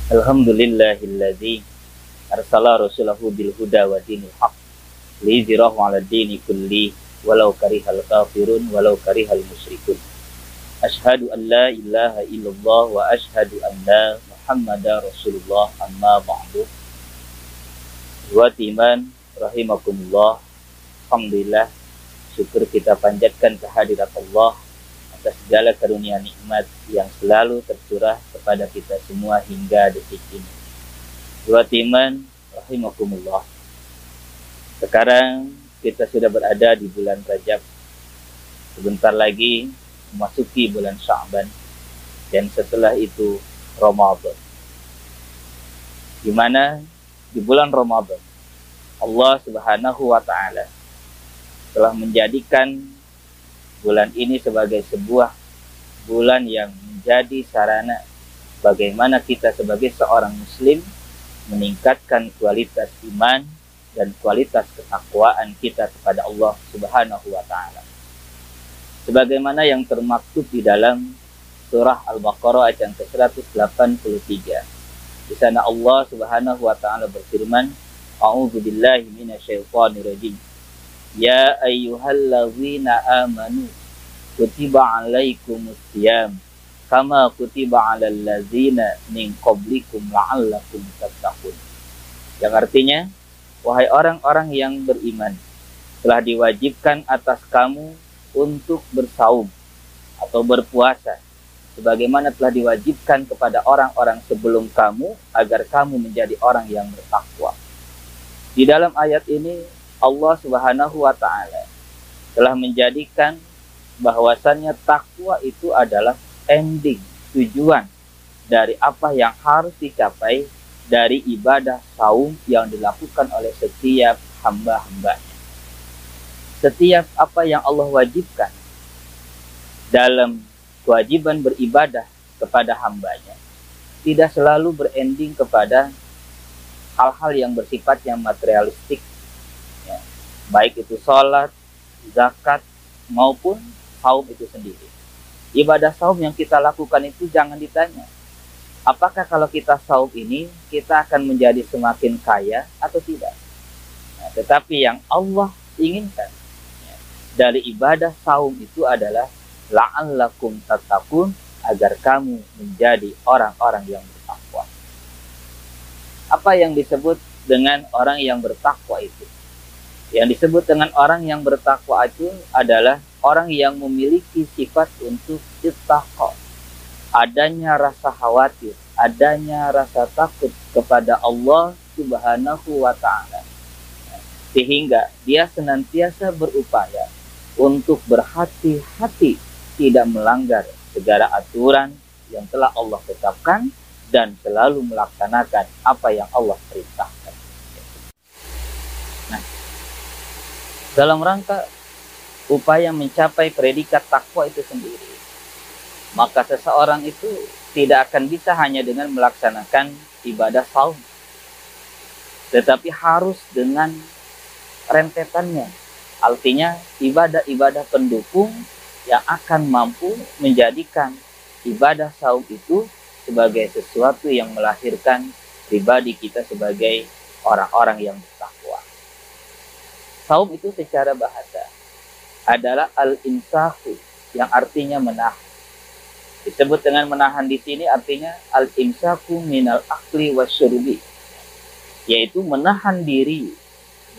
Alhamdulillahilladzi arsala rasulahu bil huda wa dinil haq liyuzhirahu 'ala dini kulli walau karihal kafirun walau karihal musyrikun. Asyhadu an la ilaha illallah wa asyhadu anna Muhammadar Rasulullah, amma ba'du. Wa timan rahimakumullah. Alhamdulillah, syukur kita panjatkan kehadirat Allah atas segala karunia nikmat yang selalu tercurah kepada kita semua hingga detik ini. Dua timan rahimakumullah. Sekarang kita sudah berada di bulan Rajab. Sebentar lagi memasuki bulan Sya'ban, dan setelah itu Ramadan. Di mana di bulan Ramadan Allah Subhanahu wa taala telah menjadikan bulan ini sebagai sebuah bulan yang menjadi sarana bagaimana kita sebagai seorang muslim meningkatkan kualitas iman dan kualitas ketakwaan kita kepada Allah Subhanahu wa taala. Sebagaimana yang termaktub di dalam surah Al-Baqarah ayat yang ke-183. Di sana Allah Subhanahu wa taala berfirman, A'udzubillahi minasyaitonirrajim. Ya ayyuhallazina amanu kutiba alaikumusiyam kama kutiba alal ladzina min qablikum la'allakum tattaqun. Yang artinya, wahai orang-orang yang beriman, telah diwajibkan atas kamu untuk bersaum atau berpuasa sebagaimana telah diwajibkan kepada orang-orang sebelum kamu agar kamu menjadi orang yang bertakwa. Di dalam ayat ini Allah Subhanahu wa taala telah menjadikan bahwasannya takwa itu adalah ending, tujuan dari apa yang harus dicapai dari ibadah saum yang dilakukan oleh setiap hamba-hambanya. Setiap apa yang Allah wajibkan dalam kewajiban beribadah kepada hambanya tidak selalu berending kepada hal-hal yang bersifatnya materialistik, ya, baik itu sholat, zakat, maupun saum itu sendiri. Ibadah saum yang kita lakukan itu jangan ditanya, apakah kalau kita saum ini kita akan menjadi semakin kaya atau tidak. Nah, tetapi yang Allah inginkan dari ibadah saum itu adalah la'allakum tattaqun, agar kamu menjadi orang-orang yang bertakwa. Apa yang disebut dengan orang yang bertakwa itu? Yang disebut dengan orang yang bertakwa itu adalah orang yang memiliki sifat untuk ittaqah, adanya rasa khawatir, adanya rasa takut kepada Allah Subhanahu wa ta'ala, sehingga dia senantiasa berupaya untuk berhati-hati tidak melanggar segala aturan yang telah Allah tetapkan dan selalu melaksanakan apa yang Allah perintahkan. Nah, dalam rangka upaya mencapai predikat takwa itu sendiri, maka seseorang itu tidak akan bisa hanya dengan melaksanakan ibadah saum, tetapi harus dengan rentetannya. Artinya ibadah-ibadah pendukung yang akan mampu menjadikan ibadah saum itu sebagai sesuatu yang melahirkan pribadi kita sebagai orang-orang yang bertakwa. Saum itu secara bahasa adalah al-imsaku, yang artinya menahan. Disebut dengan menahan di sini artinya al-imsaku minal akli wasyurbi, yaitu menahan diri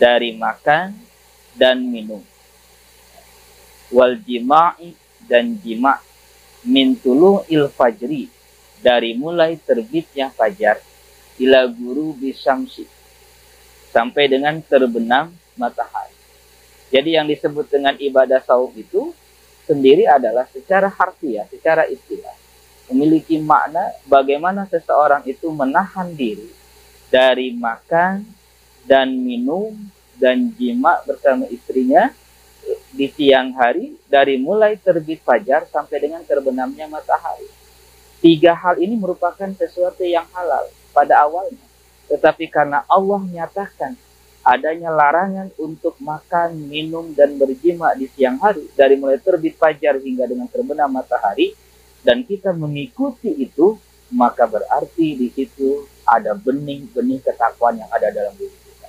dari makan dan minum, wal jima'i, dan jima', min tulu'il fajri, dari mulai terbitnya fajar, ila ghurubi syamsi, sampai dengan terbenam matahari. Jadi yang disebut dengan ibadah saum itu sendiri adalah secara harfiah, secara istilah, memiliki makna bagaimana seseorang itu menahan diri dari makan dan minum dan jima bersama istrinya di siang hari dari mulai terbit fajar sampai dengan terbenamnya matahari. 3 hal ini merupakan sesuatu yang halal pada awalnya, tetapi karena Allah nyatakan adanya larangan untuk makan, minum, dan berjima di siang hari dari mulai terbit fajar hingga dengan terbenam matahari, dan kita mengikuti itu, maka berarti di situ ada benih-benih ketakwaan yang ada dalam diri kita.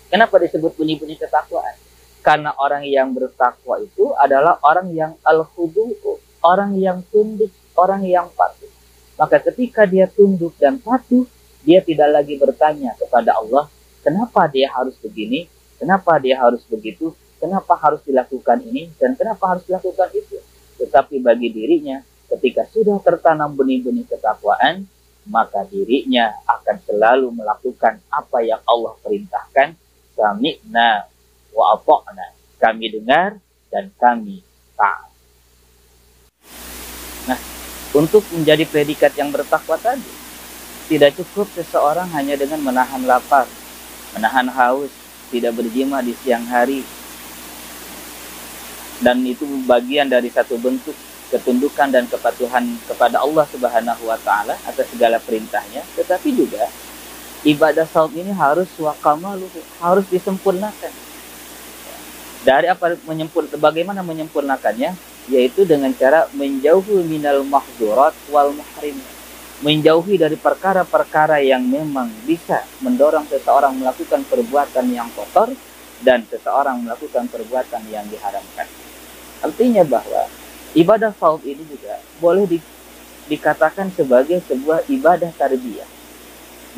Kenapa disebut benih-benih ketakwaan? Karena orang yang bertakwa itu adalah orang yang al-khudu'u, orang yang tunduk, orang yang patuh. Maka ketika dia tunduk dan patuh, dia tidak lagi bertanya kepada Allah, kenapa dia harus begini, kenapa dia harus begitu, kenapa harus dilakukan ini, dan kenapa harus dilakukan itu. Tetapi bagi dirinya, ketika sudah tertanam benih-benih ketakwaan, maka dirinya akan selalu melakukan apa yang Allah perintahkan. Sami'na wa ata'na, kami dengar dan kami taat. Nah, untuk menjadi predikat yang bertakwa tadi, tidak cukup seseorang hanya dengan menahan lapar, menahan haus, tidak berjima di siang hari, dan itu bagian dari satu bentuk ketundukan dan kepatuhan kepada Allah Subhanahu wa Ta'ala atas segala perintahnya. Tetapi juga ibadah saum ini harus wakamaluhu, harus disempurnakan. Dari apa bagaimana menyempurnakannya? Yaitu dengan cara menjauhi minal mahdurat wal muhrim, menjauhi dari perkara-perkara yang memang bisa mendorong seseorang melakukan perbuatan yang kotor dan seseorang melakukan perbuatan yang diharamkan. Artinya bahwa ibadah saum ini juga boleh dikatakan sebagai sebuah ibadah tarbiyah.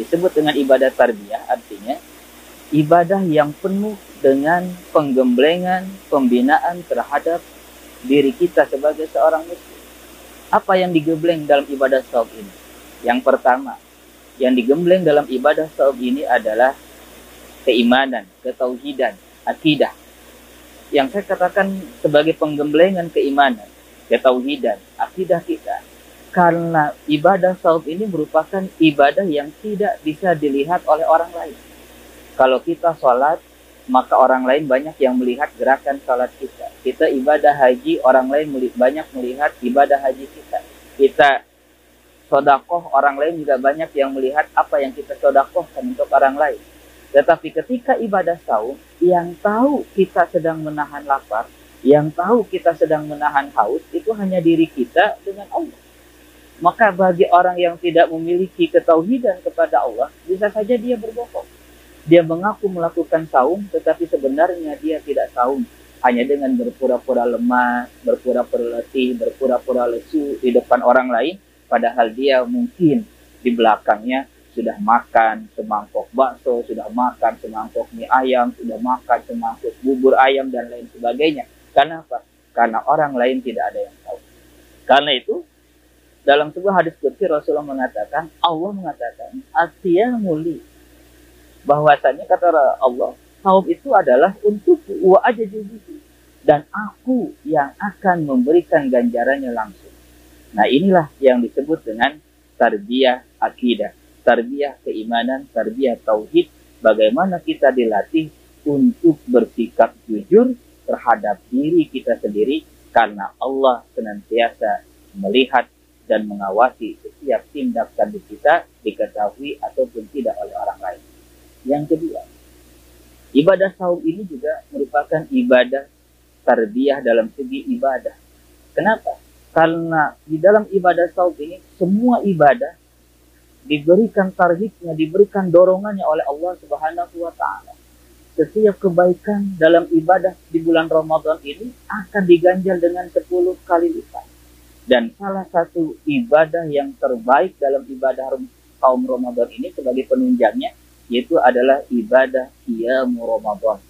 Disebut dengan ibadah tarbiyah artinya ibadah yang penuh dengan penggemblengan, pembinaan terhadap diri kita sebagai seorang muslim. Apa yang digembleng dalam ibadah saum ini? Yang pertama, yang digembleng dalam ibadah saum ini adalah keimanan, ketauhidan, akidah. Yang saya katakan sebagai penggemblengan keimanan, ketauhidan, akidah kita. Karena ibadah saum ini merupakan ibadah yang tidak bisa dilihat oleh orang lain. Kalau kita sholat, maka orang lain banyak yang melihat gerakan sholat kita. Kita ibadah haji, orang lain banyak melihat ibadah haji kita. Kita sodakoh, orang lain juga banyak yang melihat apa yang kita sodakohkan untuk orang lain. Tetapi ketika ibadah saum, yang tahu kita sedang menahan lapar, yang tahu kita sedang menahan haus, itu hanya diri kita dengan Allah. Maka bagi orang yang tidak memiliki ketauhidan kepada Allah, bisa saja dia berbohong. Dia mengaku melakukan saum, tetapi sebenarnya dia tidak saum. Hanya dengan berpura-pura lemah, berpura-pura letih, berpura-pura lesu di depan orang lain. Padahal dia mungkin di belakangnya sudah makan semangkok bakso, sudah makan semangkok mie ayam, sudah makan semangkok bubur ayam, dan lain sebagainya. Kenapa? Karena orang lain tidak ada yang tahu. Karena itu, dalam sebuah hadis qudsi Rasulullah mengatakan, Allah mengatakan, atiyamuli, bahwasanya kata Allah, saum itu adalah untuk wa ajajubihi, dan aku yang akan memberikan ganjarannya langsung. Nah, inilah yang disebut dengan tarbiyah akidah, tarbiyah keimanan, tarbiyah tauhid. Bagaimana kita dilatih untuk bersikap jujur terhadap diri kita sendiri, karena Allah senantiasa melihat dan mengawasi setiap tindak tanduk kita, diketahui ataupun tidak oleh orang lain. Yang kedua, ibadah saum ini juga merupakan ibadah tarbiyah dalam segi ibadah. Kenapa? Karena di dalam ibadah saum ini, semua ibadah diberikan tarhibnya, diberikan dorongannya oleh Allah Subhanahu wa Ta'ala. Setiap kebaikan dalam ibadah di bulan Ramadan ini akan diganjal dengan 10 kali lipat. Dan salah satu ibadah yang terbaik dalam ibadah saum Ramadan ini sebagai penunjangnya, yaitu adalah ibadah qiyamu Ramadan.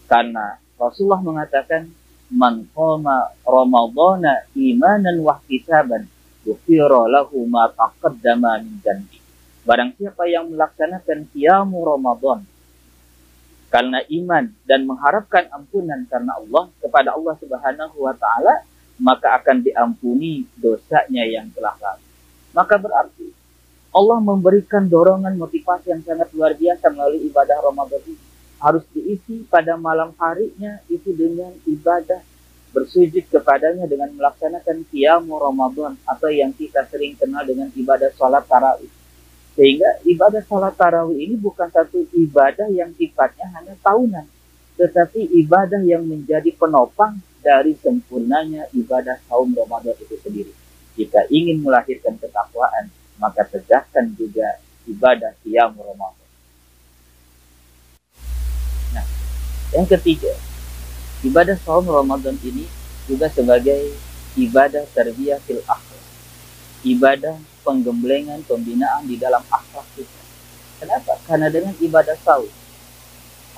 Karena Rasulullah mengatakan, man qama Ramadana imanan wa ihtisaban, ghufira lahu ma taqaddama min dhanbi. Barang siapa yang melaksanakan qiyamu Ramadan karena iman dan mengharapkan ampunan karena Allah kepada Allah Subhanahu wa Ta'ala, maka akan diampuni dosanya yang telah lalu. Maka berarti Allah memberikan dorongan motivasi yang sangat luar biasa melalui ibadah Ramadan ini. Harus diisi pada malam harinya itu dengan ibadah bersujud kepadanya dengan melaksanakan qiyamu Ramadan, atau yang kita sering kenal dengan ibadah sholat tarawih. Sehingga ibadah sholat tarawih ini bukan satu ibadah yang sifatnya hanya tahunan, tetapi ibadah yang menjadi penopang dari sempurnanya ibadah saum Ramadan itu sendiri. Jika ingin melahirkan ketakwaan, maka tegakkan juga ibadah qiyam Ramadan. Nah, yang ketiga, ibadah saum Ramadan ini juga sebagai ibadah tarbiyah fil akhlak, ibadah penggemblengan, pembinaan di dalam akhlak kita. Kenapa? Karena dengan ibadah saum,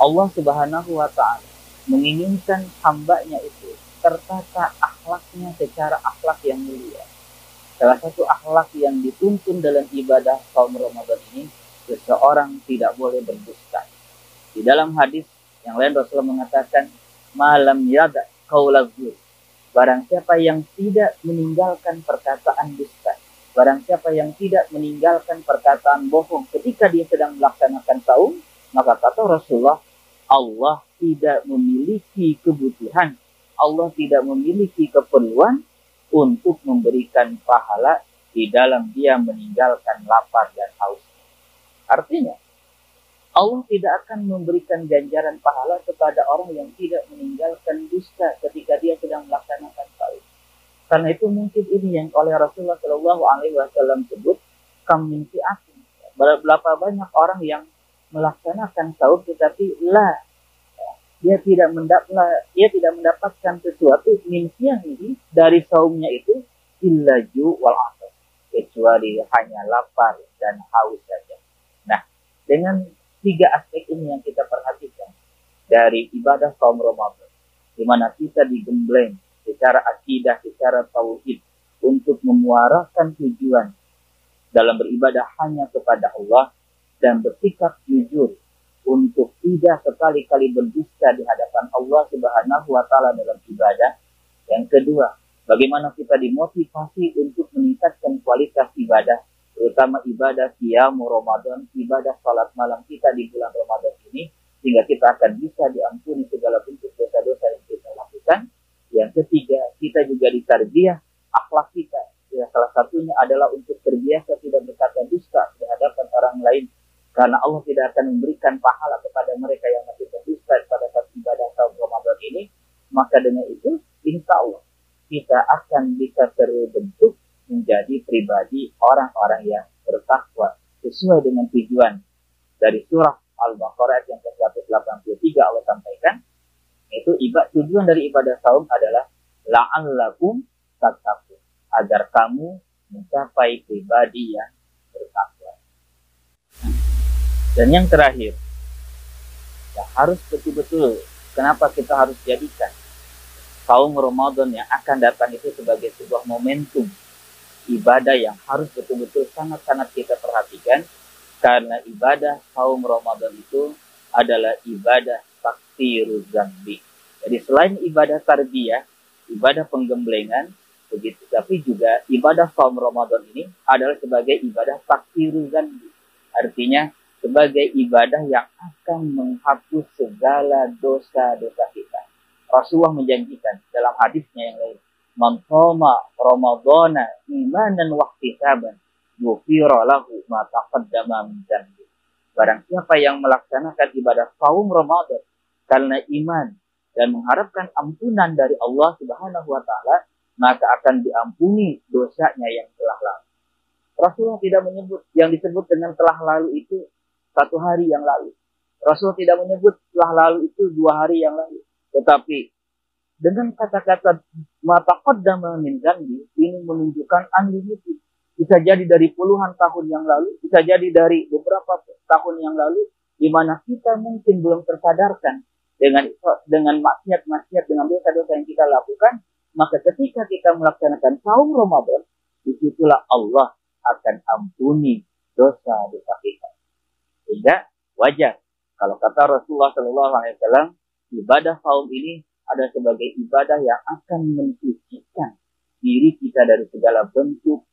Allah Subhanahu wa Ta'ala menginginkan hambanya itu tertata akhlaknya secara akhlak yang mulia. Salah satu akhlak yang dituntun dalam ibadah saum Ramadan ini, seseorang tidak boleh berdusta. Di dalam hadis yang lain Rasulullah mengatakan, malam yada qaulaz zur, barang siapa yang tidak meninggalkan perkataan dusta, barang siapa yang tidak meninggalkan perkataan bohong ketika dia sedang melaksanakan saum, maka kata Rasulullah, Allah tidak memiliki kebutuhan, Allah tidak memiliki keperluan untuk memberikan pahala di dalam dia meninggalkan lapar dan haus. Artinya, Allah tidak akan memberikan ganjaran pahala kepada orang yang tidak meninggalkan dusta ketika dia sedang melaksanakan saum. Karena itu mungkin ini yang oleh Rasulullah Shallallahu Alaihi Wasallam sebut kam min fi'atin. Berapa banyak orang yang melaksanakan saum tetapi dia tidak mendapatkan sesuatu min fi'atin dari saumnya itu illa ju' wal 'atas, kecuali hanya lapar dan haus saja. Nah, dengan tiga aspek ini yang kita perhatikan dari ibadah saum Ramadan, di mana kita digembleng secara akidah, secara tauhid untuk memuarakan tujuan dalam beribadah hanya kepada Allah dan bersikap jujur untuk tidak sekali-kali berdusta di hadapan Allah Subhanahu wa Ta'ala dalam ibadah. Yang kedua, bagaimana kita dimotivasi untuk meningkatkan kualitas ibadah, terutama ibadah qiyam Ramadan, ibadah salat malam kita di bulan Ramadan ini, sehingga kita akan bisa diampuni segala bentuk dosa-dosa yang kita lakukan. Yang ketiga, kita juga ditarbiyah akhlak kita. Ya, salah satunya adalah untuk terbiasa tidak berkata dusta di hadapan orang lain. Karena Allah tidak akan memberikan pahala kepada mereka yang masih berdusta pada saat ibadah saum Ramadan ini. Maka dengan itu, insya Allah, kita akan bisa terbentuk menjadi pribadi orang-orang yang bertakwa. Sesuai dengan tujuan dari surah Al-Baqarah yang ke-183 Allah sampaikan, itu tujuan dari ibadah saum adalah la'allakum tattaqun, agar kamu mencapai pribadi yang bertakwa. Dan yang terakhir, ya harus betul-betul, kenapa kita harus jadikan saum Ramadan yang akan datang itu sebagai sebuah momentum ibadah yang harus betul-betul sangat-sangat kita perhatikan, karena ibadah saum Ramadan itu adalah ibadah takfiruz dzambi. Jadi selain ibadah tarbiyah, ibadah penggemblengan, begitu, tapi juga ibadah saum Ramadan ini adalah sebagai ibadah takfiruz dzambi. Artinya sebagai ibadah yang akan menghapus segala dosa-dosa kita. Rasulullah menjanjikan dalam hadisnya yang lain, man shoma Ramadhana imanan wa ihtisaban ghufira lahu ma taqaddama min dzambi. Barang siapa yang melaksanakan ibadah saum Ramadan karena iman dan mengharapkan ampunan dari Allah Subhanahu wa Ta'ala, maka akan diampuni dosanya yang telah lalu. Rasulullah tidak menyebut yang disebut dengan telah lalu itu 1 hari yang lalu. Rasulullah tidak menyebut telah lalu itu 2 hari yang lalu. Tetapi dengan kata-kata ma taqaddama min dzambi, ini menunjukkan unlimited. Bisa jadi dari puluhan tahun yang lalu, bisa jadi dari beberapa tahun yang lalu, di mana kita mungkin belum tersadarkan dengan maksiat-maksiat, dengan dosa-dosa yang kita lakukan. Maka ketika kita melaksanakan saum Ramadan, disitulah Allah akan ampuni dosa-dosa kita. Sehingga wajar kalau kata Rasulullah SAW, ibadah saum ini ada sebagai ibadah yang akan mensucikan diri kita dari segala bentuk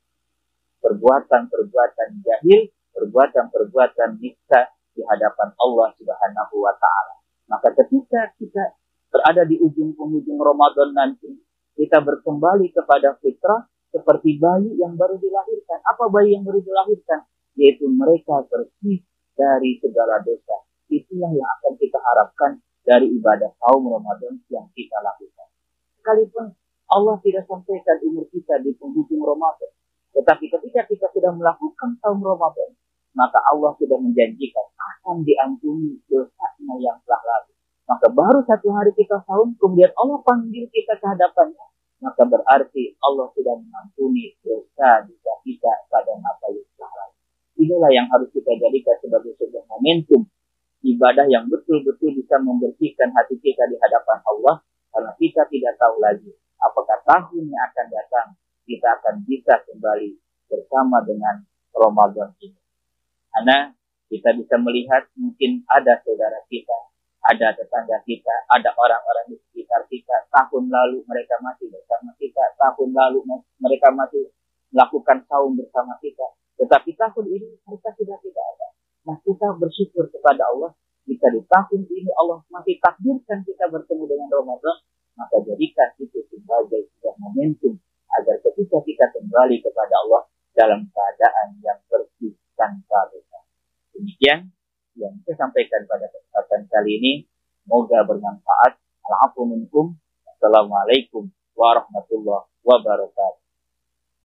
perbuatan-perbuatan jahil, perbuatan-perbuatan nista di hadapan Allah Subhanahu wa Ta'ala. Maka ketika kita berada di ujung penghujung Ramadan nanti, kita berkembali kepada fitrah seperti bayi yang baru dilahirkan. Apa bayi yang baru dilahirkan? Yaitu mereka bersih dari segala dosa. Itulah yang akan kita harapkan dari ibadah saum Ramadan yang kita lakukan. Sekalipun Allah tidak sampaikan umur kita di penghujung Ramadan, Tetapi ketika kita sudah melakukan saum Ramadan, maka Allah sudah menjanjikan akan diampuni dosanya yang telah lalu. Maka baru satu hari kita saum, kemudian Allah panggil kita ke hadapannya, maka berarti Allah sudah mengampuni dosa kita pada masa yang telah lalu. Inilah yang harus kita jadikan sebagai sebuah momentum ibadah yang betul-betul bisa membersihkan hati kita di hadapan Allah, karena kita tidak tahu lagi apakah tahun yang akan datang kita akan bisa kembali bersama dengan Ramadan ini. Karena kita bisa melihat mungkin ada saudara kita, ada tetangga kita, ada orang-orang di sekitar kita, tahun lalu mereka masih bersama kita, tahun lalu mereka masih melakukan saum bersama kita, tetapi tahun ini mereka sudah tidak ada. Nah, kita bersyukur kepada Allah, jika di tahun ini Allah masih takdirkan kita bertemu dengan Ramadan, maka jadikan itu sebagai sebuah momentum agar ketika kita kembali kepada Allah dalam keadaan yang bersih tanpa dosa. Demikian yang saya sampaikan pada kesempatan kali ini. Semoga bermanfaat. Al-afu minkum. Assalamualaikum warahmatullahi wabarakatuh.